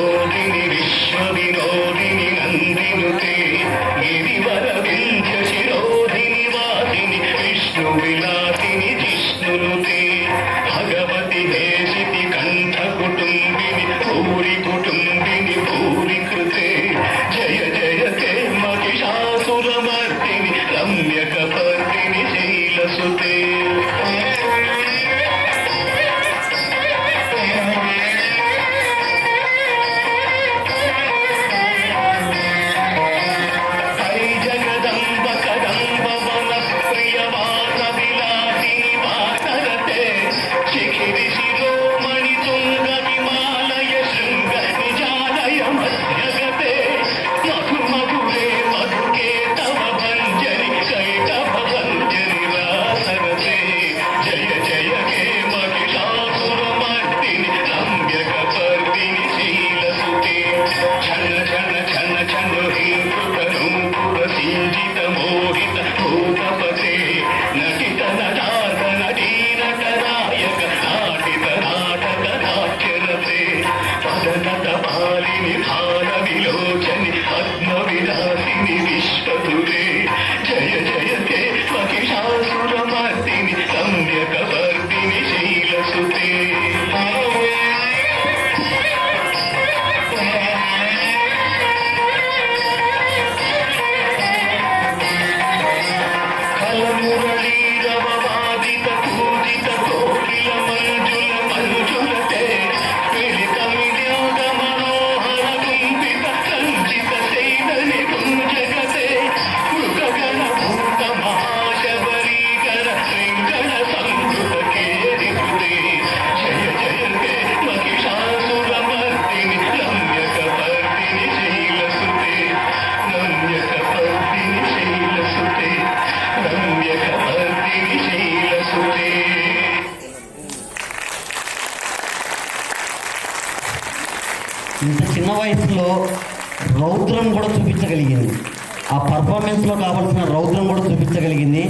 వినోదిని విశ్వ వినోదిని నందినుతే గిరివర వింధ్య శిరోధిని వాసిని విష్ణు విలాసిని జిష్ణునుతే భగవతి దేశితి కంఠ కుటుంబిని భూరి కుటుంబిని భూరి కృతే జయ జయతే మహిషాసురమర్దిని రమ్యకపర్దిని శైలసుతే పద్మవిలాసిని విశ్వధురే జయ జయతే మహిషాసురమర్దిని రమ్యకవర్దిని శైలసుతే కలమురళీరవవాదిత పూజిత కోకిల మంజుల మంజులతే ఇంత చిన్న వయసులో రౌద్రం కూడా చూపించగలిగింది. ఆ పర్ఫార్మెన్స్లో కావాల్సిన రౌద్రం కూడా చూపించగలిగింది.